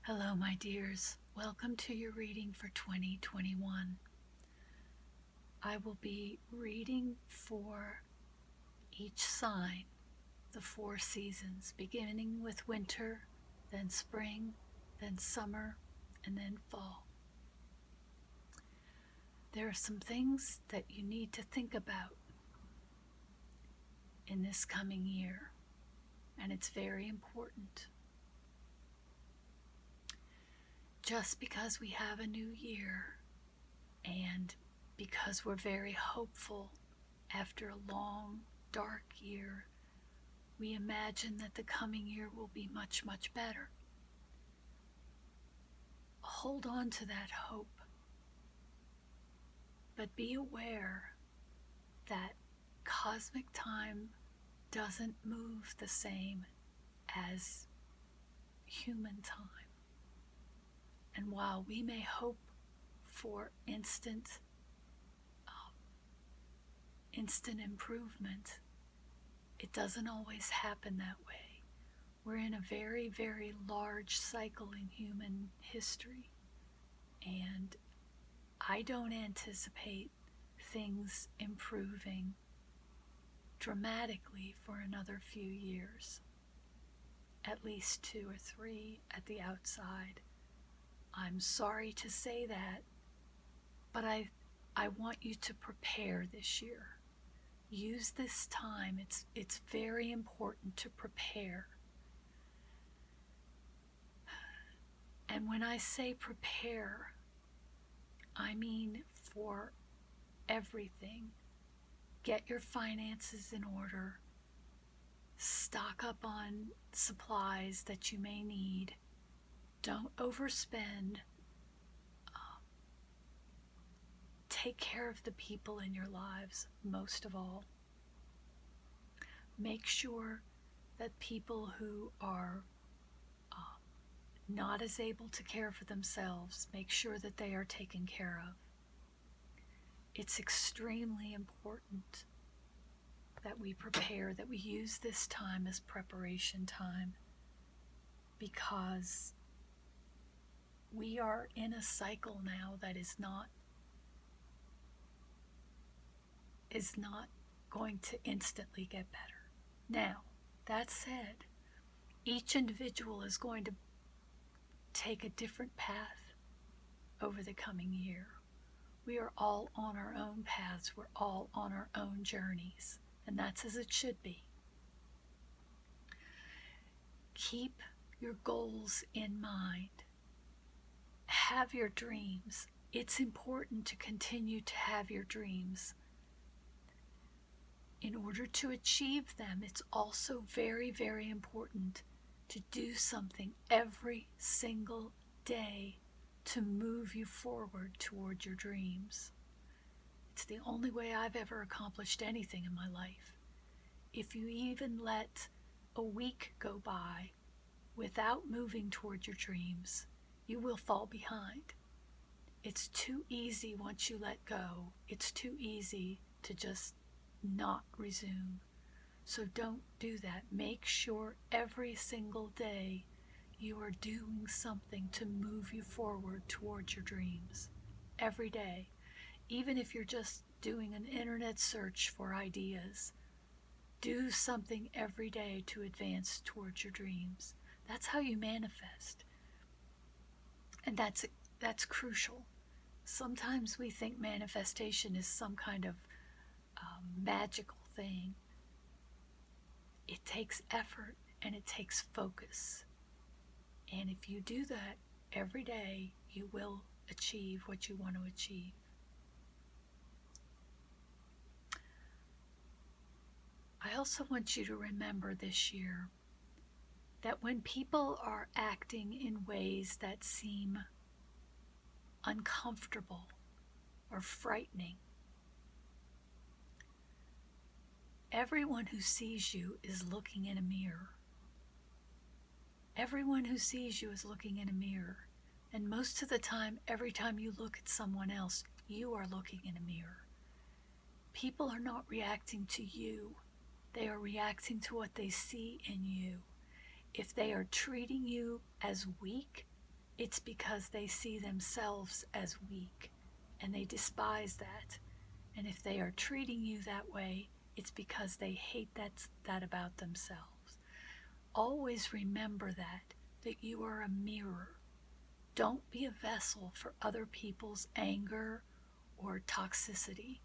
Hello, my dears. Welcome to your reading for 2021. I will be reading for each sign, the 4 seasons, beginning with winter, then spring, then summer, and then fall. There are some things that you need to think about in this coming year, and it's very important. Just because we have a new year and because we're very hopeful after a long, dark year, we imagine that the coming year will be much, much better. Hold on to that hope, but be aware that cosmic time doesn't move the same as human time. And while we may hope for instant improvement, it doesn't always happen that way. We're in a very, very large cycle in human history, and I don't anticipate things improving dramatically for another few years, at least 2 or 3 at the outside. I'm sorry to say that, but I want you to prepare this year. Use this time. It's very important to prepare. And when I say prepare, I mean for everything. Get your finances in order. Stock up on supplies that you may need. Don't overspend. Take care of the people in your lives, most of all. Make sure that people who are not as able to care for themselves, make sure that they are taken care of. It's extremely important that we prepare, that we use this time as preparation time, because we are in a cycle now that is not going to instantly get better. Now, that said, each individual is going to take a different path over the coming year. We are all on our own paths. We're all on our own journeys, and that's as it should be. Keep your goals in mind. Have your dreams. It's important to continue to have your dreams. In order to achieve them, it's also very, very important to do something every single day to move you forward toward your dreams. It's the only way I've ever accomplished anything in my life. If you even let a week go by without moving toward your dreams, you will fall behind. It's too easy once you let go. It's too easy to just not resume. So don't do that. Make sure every single day you are doing something to move you forward towards your dreams. Every day. Even if you're just doing an internet search for ideas, do something every day to advance towards your dreams. That's how you manifest. And that's crucial. Sometimes we think manifestation is some kind of magical thing. It takes effort and it takes focus. And if you do that every day, you will achieve what you want to achieve. I also want you to remember this year that when people are acting in ways that seem uncomfortable or frightening, everyone who sees you is looking in a mirror. Everyone who sees you is looking in a mirror. And most of the time, every time you look at someone else, you are looking in a mirror. People are not reacting to you. They are reacting to what they see in you. If they are treating you as weak, it's because they see themselves as weak and they despise that. And if they are treating you that way, it's because they hate that about themselves. Always remember that you are a mirror. Don't be a vessel for other people's anger or toxicity.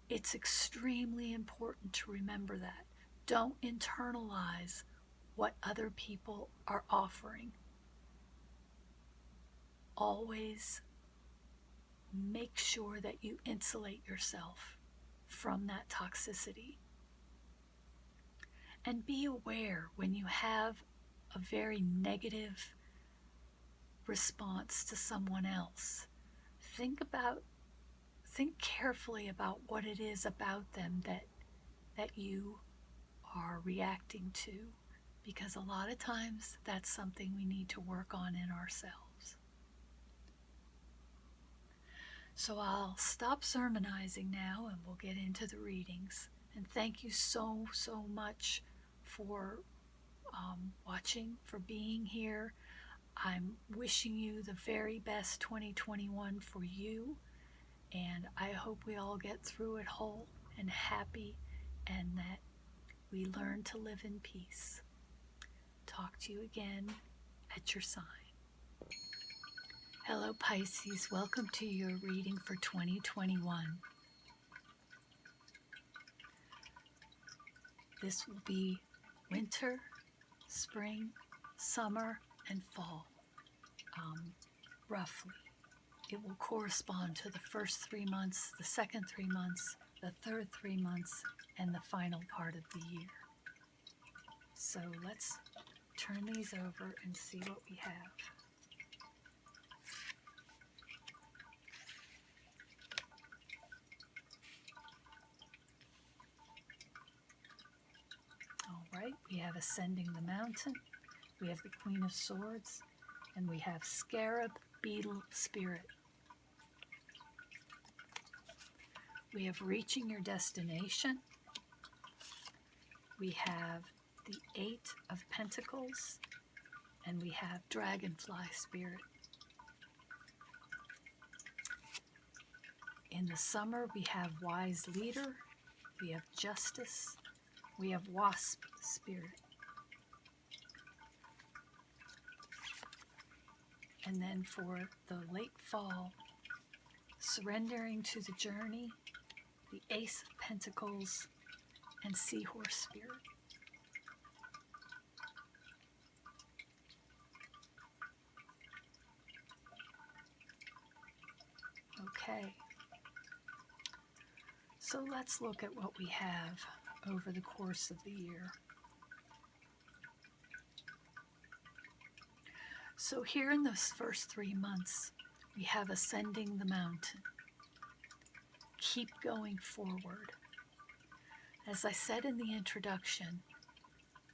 It's extremely important to remember that. Don't internalize what other people are offering. Always make sure that you insulate yourself from that toxicity. And be aware when you have a very negative response to someone else. Think carefully about what it is about them that you are reacting to, because a lot of times that's something we need to work on in ourselves. So I'll stop sermonizing now and we'll get into the readings. And thank you so much for watching, for being here. I'm wishing you the very best 2021 for you, and I hope we all get through it whole and happy, and that we learn to live in peace. Talk to you again at your sign. Hello Pisces, welcome to your reading for 2021. This will be winter, spring, summer, and fall, roughly. It will correspond to the first 3 months, the second 3 months, the third 3 months, and the final part of the year. So let's turn these over and see what we have. All right, we have Ascending the Mountain, we have the Queen of Swords, and we have Scarab Beetle Spirit. We have Reaching Your Destination. We have the Eight of Pentacles, and we have Dragonfly Spirit. In the summer, we have Wise Leader, we have Justice, we have Wasp Spirit. And then for the late fall, Surrendering to the Journey, the Ace of Pentacles, and Seahorse Spirit. Okay, so let's look at what we have over the course of the year. So here in those first 3 months, we have Ascending the Mountain. Keep going forward. As I said in the introduction,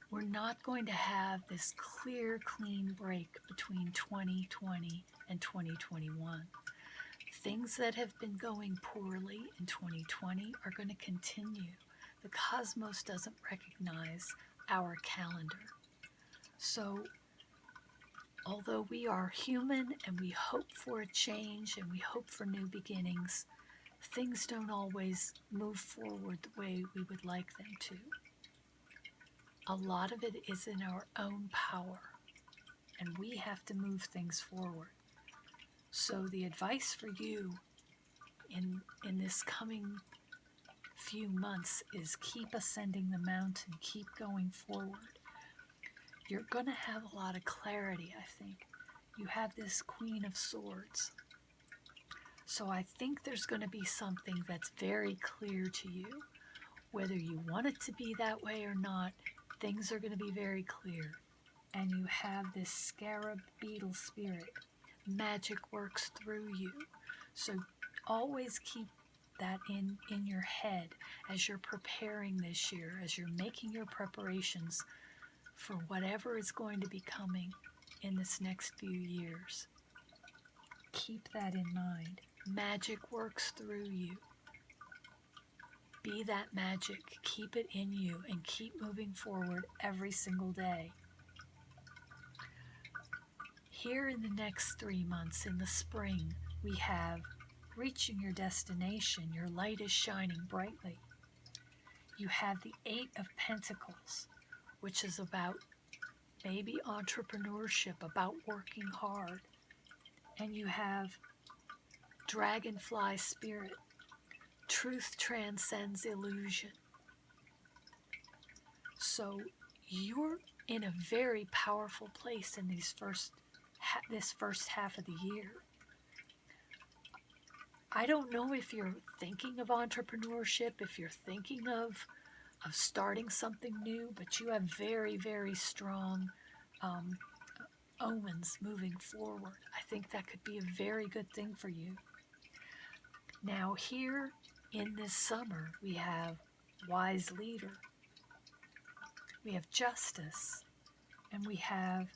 we're not going to have this clear, clean break between 2020 and 2021. Things that have been going poorly in 2020 are going to continue. The cosmos doesn't recognize our calendar. So, although we are human and we hope for a change and we hope for new beginnings, things don't always move forward the way we would like them to. A lot of it is in our own power, and we have to move things forward. So the advice for you in this coming few months is keep ascending the mountain, keep going forward. You're going to have a lot of clarity, I think. You have this Queen of Swords. So I think there's going to be something that's very clear to you. Whether you want it to be that way or not, things are going to be very clear. And you have this Scarab Beetle Spirit. Magic works through you. So always keep that in your head as you're preparing this year, as you're making your preparations for whatever is going to be coming in this next few years. Keep that in mind. Magic works through you. Be that magic. Keep it in you and keep moving forward every single day. Here in the next 3 months, in the spring, we have reaching your destination. Your light is shining brightly. You have the Eight of Pentacles, which is about maybe entrepreneurship, about working hard. And you have Dragonfly Spirit. Truth transcends illusion. So you're in a very powerful place in this first half of the year. I don't know if you're thinking of entrepreneurship, if you're thinking of starting something new, but you have very, very strong omens moving forward. I think that could be a very good thing for you. Now here in this summer, we have Wise Leader, we have Justice, and we have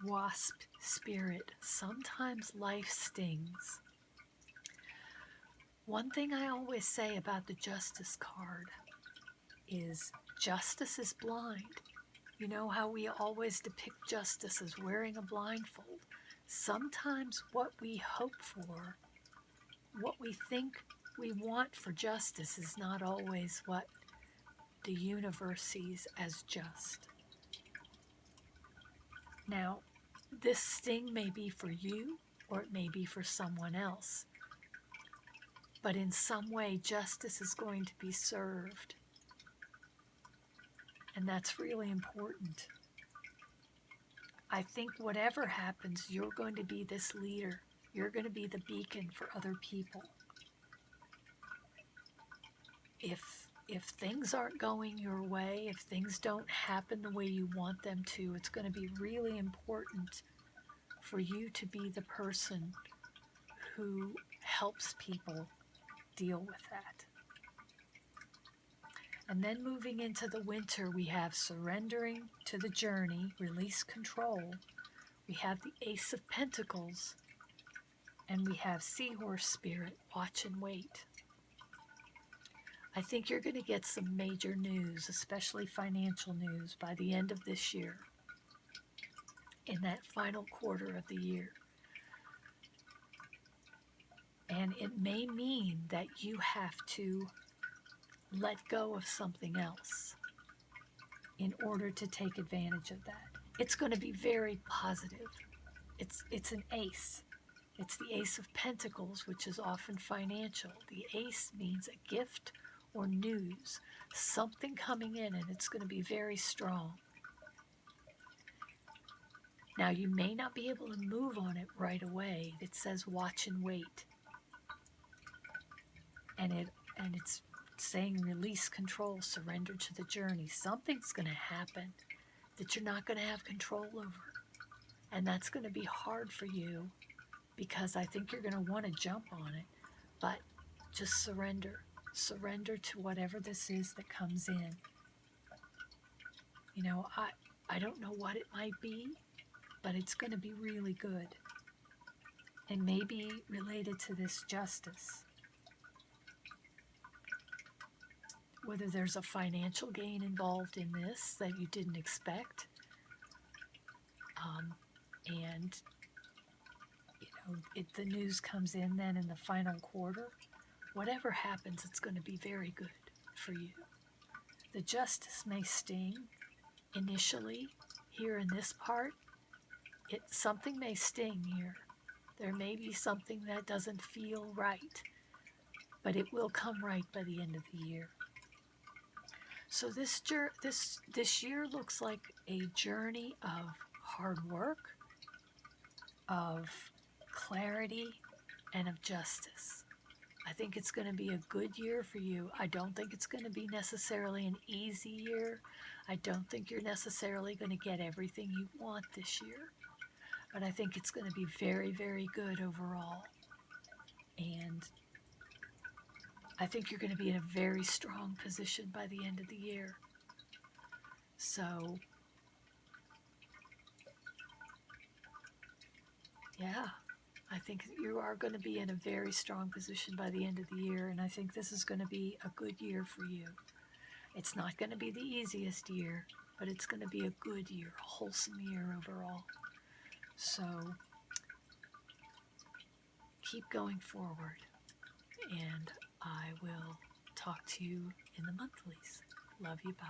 Wasp Spirit. Sometimes life stings. One thing I always say about the Justice card is justice is blind. You know how we always depict justice as wearing a blindfold? Sometimes what we hope for, what we think we want for justice, is not always what the universe sees as just. Now, this sting may be for you, or it may be for someone else. But in some way, justice is going to be served. And that's really important. I think whatever happens, you're going to be this leader. You're going to be the beacon for other people. If things aren't going your way, if things don't happen the way you want them to, it's going to be really important for you to be the person who helps people deal with that. And then moving into the winter, we have surrendering to the journey, release control. We have the Ace of Pentacles, and we have Seahorse Spirit, watch and wait. I think you're going to get some major news, especially financial news, by the end of this year, in that final quarter of the year. And it may mean that you have to let go of something else in order to take advantage of that. It's going to be very positive. It's an ace. It's the Ace of Pentacles, which is often financial. The ace means a gift or news, something coming in, and it's going to be very strong. Now, you may not be able to move on it right away. It says watch and wait. And it's saying release control, surrender to the journey. Something's going to happen that you're not going to have control over. And that's going to be hard for you, because I think you're going to want to jump on it. But just surrender. Surrender to whatever this is that comes in. You know, I don't know what it might be, but it's going to be really good. And maybe related to this justice. Whether there's a financial gain involved in this that you didn't expect. And, you know, the news comes in then in the final quarter. Whatever happens, it's going to be very good for you. The justice may sting initially here in this part. Something may sting here. There may be something that doesn't feel right, but it will come right by the end of the year. So this year looks like a journey of hard work, of clarity, and of justice. I think it's going to be a good year for you. I don't think it's going to be necessarily an easy year. I don't think you're necessarily going to get everything you want this year. But I think it's going to be very, very good overall. And I think you're going to be in a very strong position by the end of the year. So, yeah, I think you are going to be in a very strong position by the end of the year, and I think this is going to be a good year for you. It's not going to be the easiest year, but it's going to be a good year, a wholesome year overall. So keep going forward, and I will talk to you in the monthlies. Love you. Bye.